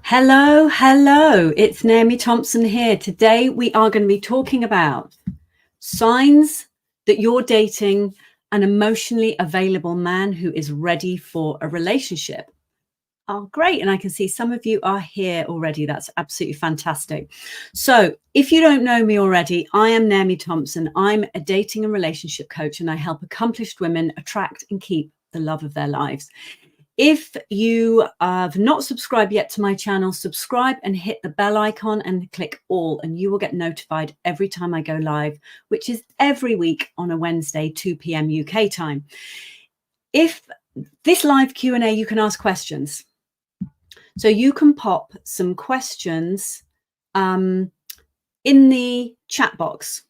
Hello, hello. It's Naomi Thompson here. Today we are going to be talking about signs that you're dating an emotionally available man who is ready for a relationship. Oh, great. And I can see some of you are here already. That's absolutely fantastic. So if you don't know me already, I am Naomi Thompson. I'm a dating and relationship coach, and I help accomplished women attract and keep the love of their lives. If you have not subscribed yet to my channel, subscribe and hit the bell icon and click all, and you will get notified every time I go live, which is every week on a Wednesday, 2 p.m. UK time. If this live Q&A, you can ask questions. So you can pop some questions in the chat box.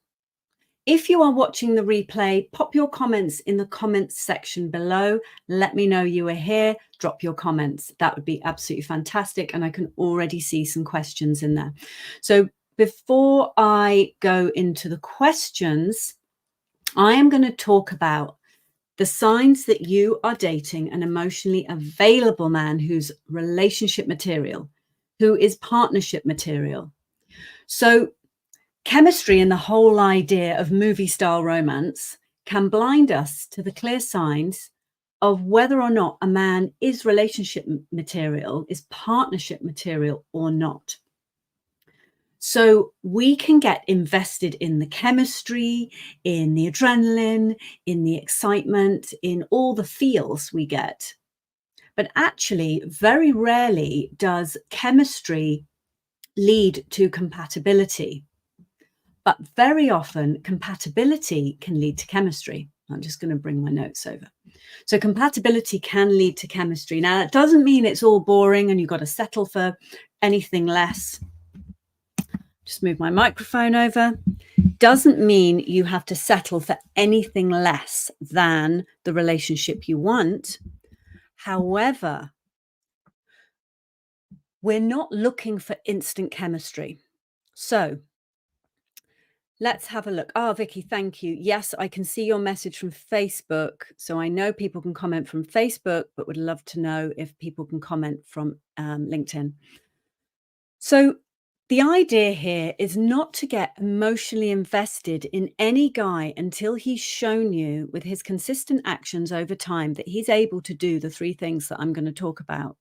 If you are watching the replay, pop your comments in the comments section below. Let me know you are here. Drop your comments. That would be absolutely fantastic. And I can already see some questions in there. So before I go into the questions, I am going to talk about the signs that you are dating an emotionally available man who's relationship material, who is partnership material. So chemistry and the whole idea of movie style romance can blind us to the clear signs of whether or not a man is relationship material, is partnership material or not. So we can get invested in the chemistry, in the adrenaline, in the excitement, in all the feels we get. But actually, very rarely does chemistry lead to compatibility. But very often compatibility can lead to chemistry. I'm just going to bring my notes over. So compatibility can lead to chemistry. Now, that doesn't mean it's all boring and you've got to settle for anything less. Just move my microphone over. Doesn't mean you have to settle for anything less than the relationship you want. However, we're not looking for instant chemistry. So let's have a look. Oh, Vicky, thank you. Yes, I can see your message from Facebook. So I know people can comment from Facebook, but would love to know if people can comment from LinkedIn. So the idea here is not to get emotionally invested in any guy until he's shown you with his consistent actions over time that he's able to do the three things that I'm going to talk about.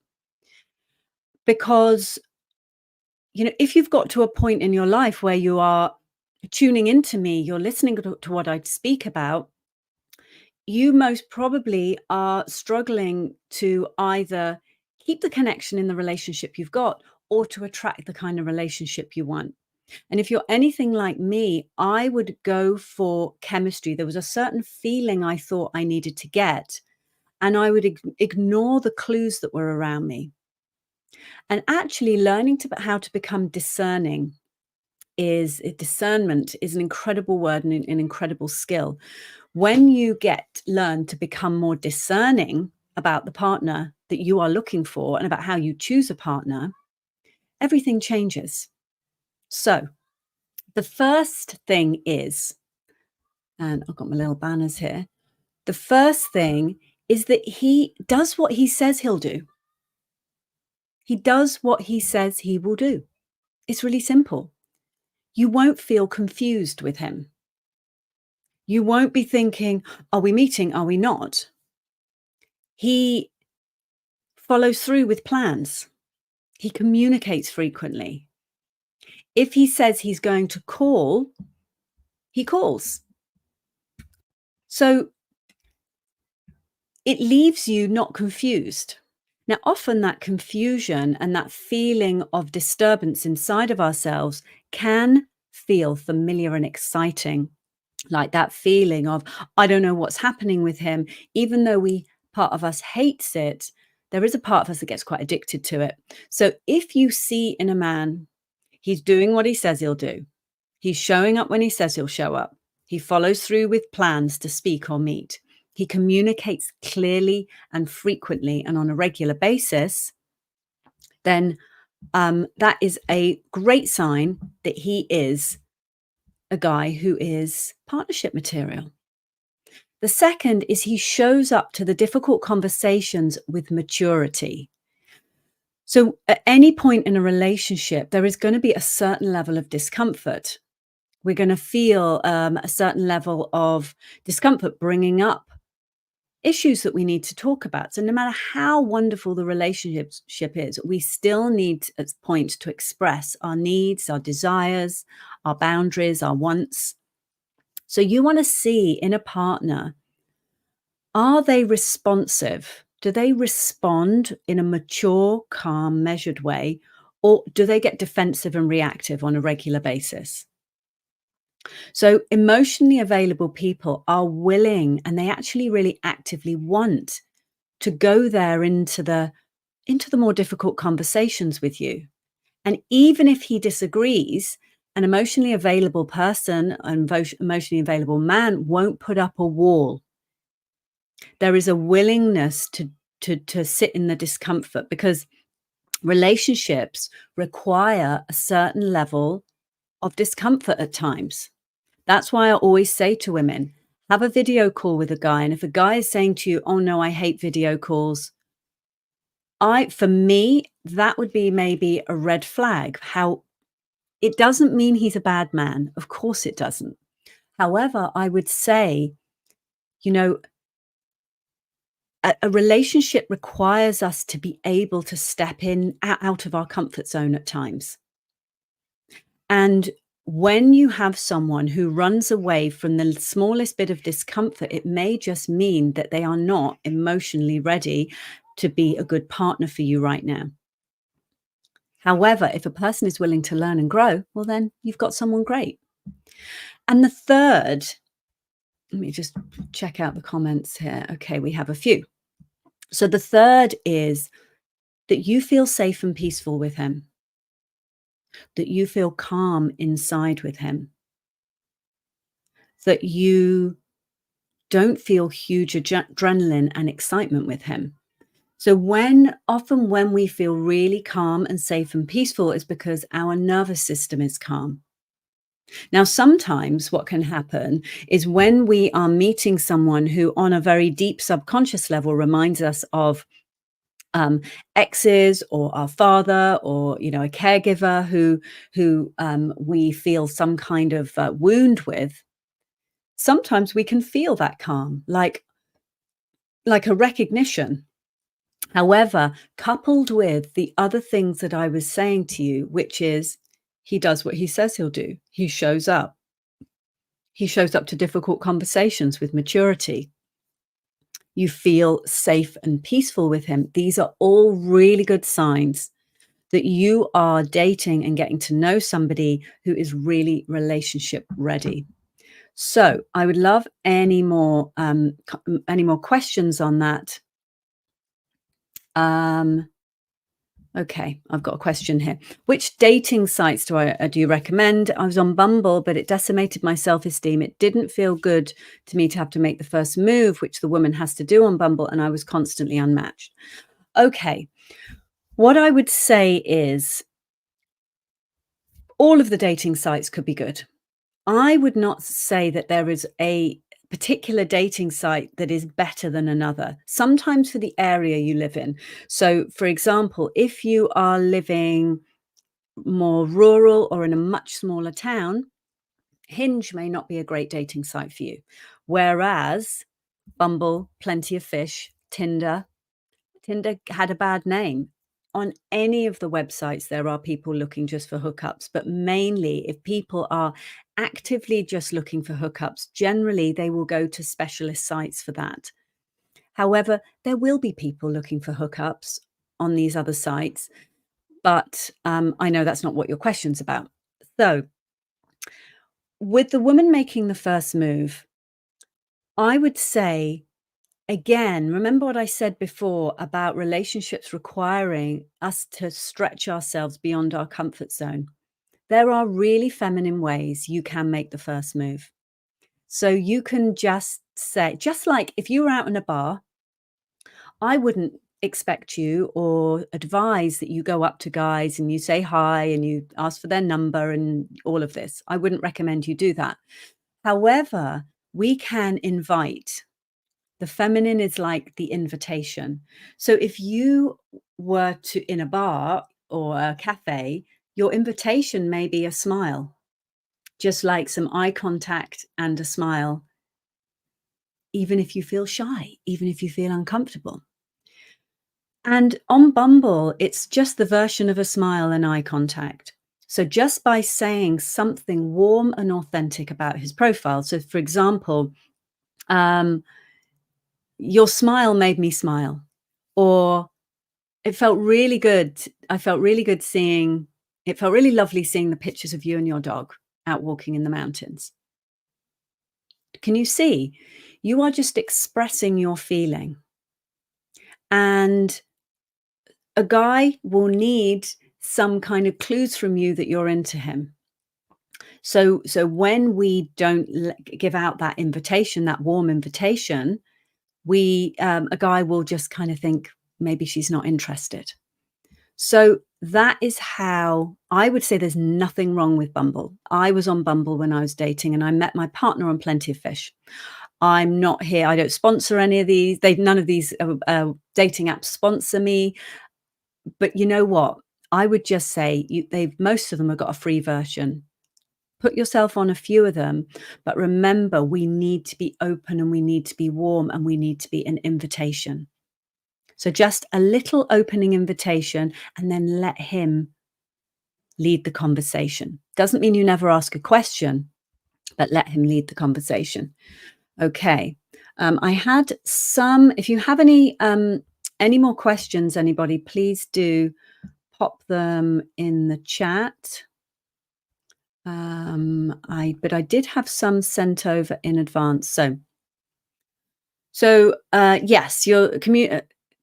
Because, if you've got to a point in your life where you are tuning into me, you're listening to what I speak about, you most probably are struggling to either keep the connection in the relationship you've got or to attract the kind of relationship you want. And if you're anything like me, I would go for chemistry. There was a certain feeling I thought I needed to get, and I would ignore the clues that were around me. And actually learning how to become discerning discernment is an incredible word and an incredible skill. When you learn to become more discerning about the partner that you are looking for and about how you choose a partner, everything changes. So the first thing is, and I've got my little banners here. The first thing is that he does what he says he'll do. He does what he says he will do. It's really simple. You won't feel confused with him. You won't be thinking, are we meeting? Are we not? He follows through with plans. He communicates frequently. If he says he's going to call, he calls. So it leaves you not confused. Now, often that confusion and that feeling of disturbance inside of ourselves can feel familiar and exciting, like that feeling of, I don't know what's happening with him. Even though part of us hates it, there is a part of us that gets quite addicted to it. So if you see in a man, he's doing what he says he'll do. He's showing up when he says he'll show up. He follows through with plans to speak or meet. He communicates clearly and frequently and on a regular basis, then that is a great sign that he is a guy who is partnership material. The second is he shows up to the difficult conversations with maturity. So at any point in a relationship, there is going to be a certain level of discomfort. We're going to feel a certain level of discomfort bringing up issues that we need to talk about. So no matter how wonderful the relationship is, we still need at points to express our needs, our desires, our boundaries, our wants. So you want to see in a partner, are they responsive? Do they respond in a mature, calm, measured way? Or do they get defensive and reactive on a regular basis? So emotionally available people are willing, and they actually really actively want to go there into the more difficult conversations with you. And even if he disagrees, an emotionally available person, an emotionally available man won't put up a wall. There is a willingness to sit in the discomfort, because relationships require a certain level of discomfort at times. That's why I always say to women, have a video call with a guy. And if a guy is saying to you, oh no, I hate video calls, for me, that would be maybe a red flag. How it doesn't mean he's a bad man. Of course it doesn't. However, I would say, you know, a relationship requires us to be able to step in out of our comfort zone at times. And when you have someone who runs away from the smallest bit of discomfort, it may just mean that they are not emotionally ready to be a good partner for you right now. However, if a person is willing to learn and grow, well, then you've got someone great. And the third, let me just check out the comments here. Okay, we have a few. So the third is that you feel safe and peaceful with him, that you feel calm inside with him, that you don't feel huge adrenaline and excitement with him. So often when we feel really calm and safe and peaceful is because our nervous system is calm. Now, sometimes what can happen is when we are meeting someone who on a very deep subconscious level reminds us of exes or our father, or a caregiver who we feel some kind of wound with, sometimes we can feel that calm, like a recognition. However, coupled with the other things that I was saying to you, which is he does what he says he'll do. He shows up. He shows up to difficult conversations with maturity. You feel safe and peaceful with him. These are all really good signs that you are dating and getting to know somebody who is really relationship ready. So I would love any more questions on that. Okay, I've got a question here. Which dating sites do you recommend? I was on Bumble, but it decimated my self-esteem. It didn't feel good to me to have to make the first move, which the woman has to do on Bumble, and I was constantly unmatched. Okay, what I would say is all of the dating sites could be good. I would not say that there is a particular dating site that is better than another, sometimes for the area you live in. So, for example, if you are living more rural or in a much smaller town, Hinge may not be a great dating site for you. Whereas Bumble, Plenty of Fish, Tinder had a bad name. On any of the websites, there are people looking just for hookups, but mainly if people are actively just looking for hookups, generally they will go to specialist sites for that. However, there will be people looking for hookups on these other sites, but I know that's not what your question's about. So with the woman making the first move, I would say, again, remember what I said before about relationships requiring us to stretch ourselves beyond our comfort zone. There are really feminine ways you can make the first move. So you can just say, just like if you were out in a bar, I wouldn't expect you or advise that you go up to guys and you say hi and you ask for their number and all of this. I wouldn't recommend you do that. However, we can invite. The feminine is like the invitation. So if you were to, in a bar or a cafe, your invitation may be a smile, just like some eye contact and a smile, even if you feel shy, even if you feel uncomfortable. And on Bumble, it's just the version of a smile and eye contact. So just by saying something warm and authentic about his profile. So for example, your smile made me smile, or it felt really good. I felt really good seeing, it felt really lovely seeing the pictures of you and your dog out walking in the mountains. Can you see? You are just expressing your feeling. And a guy will need some kind of clues from you that you're into him. So when we don't give out that invitation, that warm invitation, a guy will just kind of think maybe she's not interested. So that is how I would say there's nothing wrong with Bumble. I was on Bumble when I was dating, and I met my partner on Plenty of Fish. I'm not here. I don't sponsor any of these. None of these dating apps sponsor me. But you know what? I would just say most of them have got a free version. Put yourself on a few of them, but remember, we need to be open and we need to be warm and we need to be an invitation. So just a little opening invitation, and then let him lead the conversation. Doesn't mean you never ask a question, but let him lead the conversation. Okay. I had some, if you have any more questions, anybody, please do pop them in the chat. But I did have some sent over in advance. So yes, you're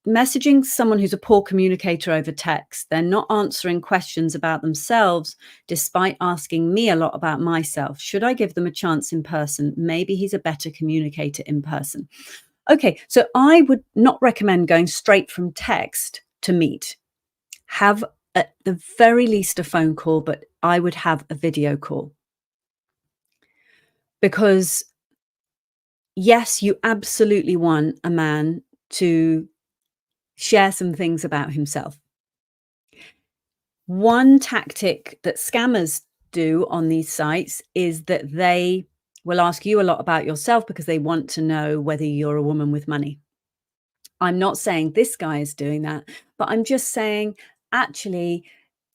messaging someone who's a poor communicator over text. They're not answering questions about themselves, despite asking me a lot about myself. Should I give them a chance in person? Maybe he's a better communicator in person. Okay, so I would not recommend going straight from text to meet. Have at the very least a phone call, but I would have a video call. Because yes, you absolutely want a man to share some things about himself. One tactic that scammers do on these sites is that they will ask you a lot about yourself because they want to know whether you're a woman with money. I'm not saying this guy is doing that, but I'm just saying, actually,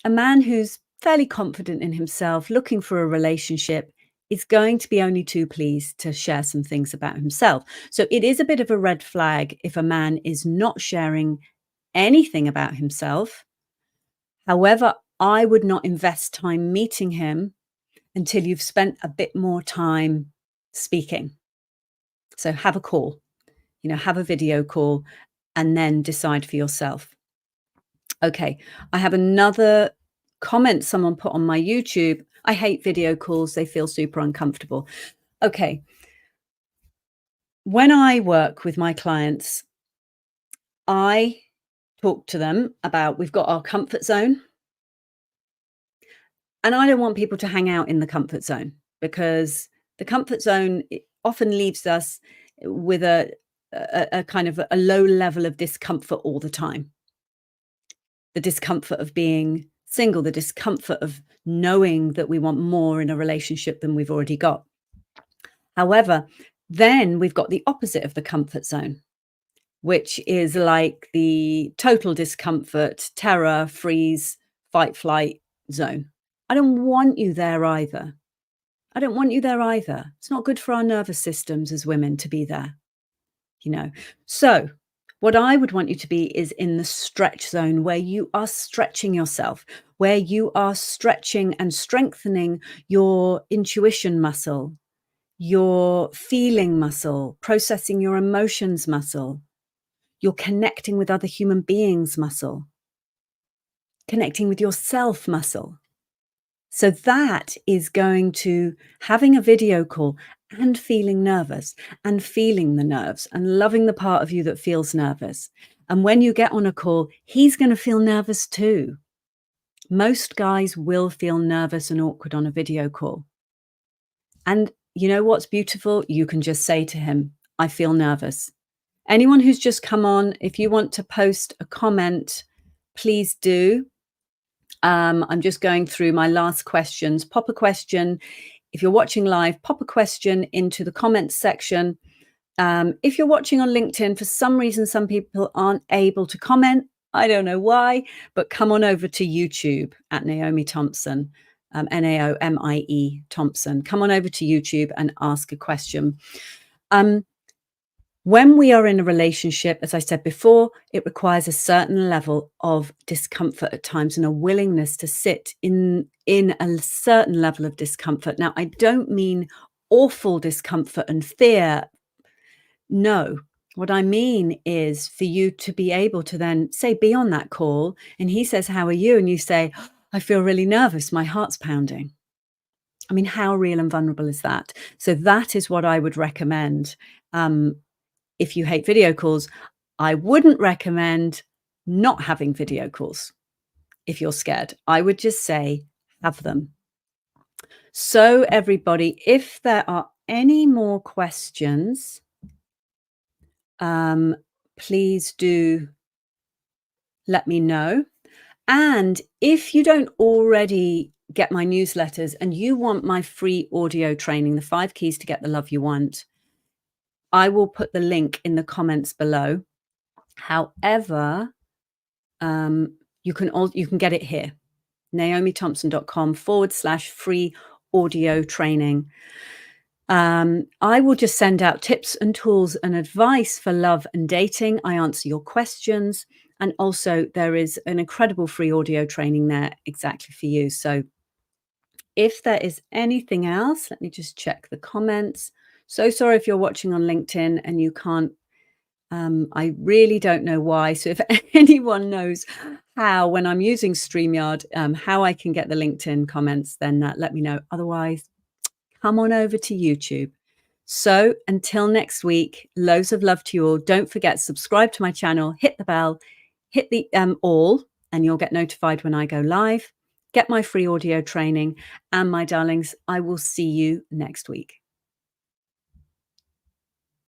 a man who's fairly confident in himself, looking for a relationship, is going to be only too pleased to share some things about himself. So it is a bit of a red flag if a man is not sharing anything about himself. However, I would not invest time meeting him until you've spent a bit more time speaking. So have a call, have a video call, and then decide for yourself. Okay, I have another comment someone put on my YouTube. I hate video calls. They feel super uncomfortable. Okay. When I work with my clients, I talk to them about, we've got our comfort zone. And I don't want people to hang out in the comfort zone, because the comfort zone often leaves us with a kind of a low level of discomfort all the time. The discomfort of being single, the discomfort of knowing that we want more in a relationship than we've already got. However, then we've got the opposite of the comfort zone, which is like the total discomfort, terror, freeze, fight, flight zone. I don't want you there either. I don't want you there either. It's not good for our nervous systems as women to be there, So what I would want you to be is in the stretch zone, where you are stretching yourself, where you are stretching and strengthening your intuition muscle, your feeling muscle, processing your emotions muscle, your connecting with other human beings muscle, connecting with yourself muscle. So that is going to having a video call and feeling nervous and feeling the nerves and loving the part of you that feels nervous. And when you get on a call, he's going to feel nervous too. Most guys will feel nervous and awkward on a video call. And you know what's beautiful? You can just say to him, I feel nervous. Anyone who's just come on, if you want to post a comment please do. I'm just going through my last questions. Pop a question. If you're watching live, pop a question into the comments section. If you're watching on LinkedIn, for some reason, some people aren't able to comment. I don't know why, but come on over to YouTube at Naomi Thompson, Naomie Thompson. Come on over to YouTube and ask a question. When we are in a relationship, as I said before, it requires a certain level of discomfort at times and a willingness to sit in a certain level of discomfort. Now, I don't mean awful discomfort and fear. No, what I mean is for you to be able to then say, be on that call, and he says, how are you? And you say, I feel really nervous. My heart's pounding. I mean, how real and vulnerable is that? So that is what I would recommend. If you hate video calls, I wouldn't recommend not having video calls. If you're scared, I would just say, have them. So everybody, if there are any more questions, please do let me know. And if you don't already get my newsletters and you want my free audio training, the 5 keys to get the love you want, I will put the link in the comments below. However, you can get it here, naomithompson.com/free audio training. I will just send out tips and tools and advice for love and dating. I answer your questions. And also there is an incredible free audio training there exactly for you. So if there is anything else, let me just check the comments. So sorry if you're watching on LinkedIn and you can't, I really don't know why. So if anyone knows how, when I'm using StreamYard, how I can get the LinkedIn comments, then let me know. Otherwise, come on over to YouTube. So until next week, loads of love to you all. Don't forget, subscribe to my channel, hit the bell, hit the all, and you'll get notified when I go live. Get my free audio training. And my darlings, I will see you next week.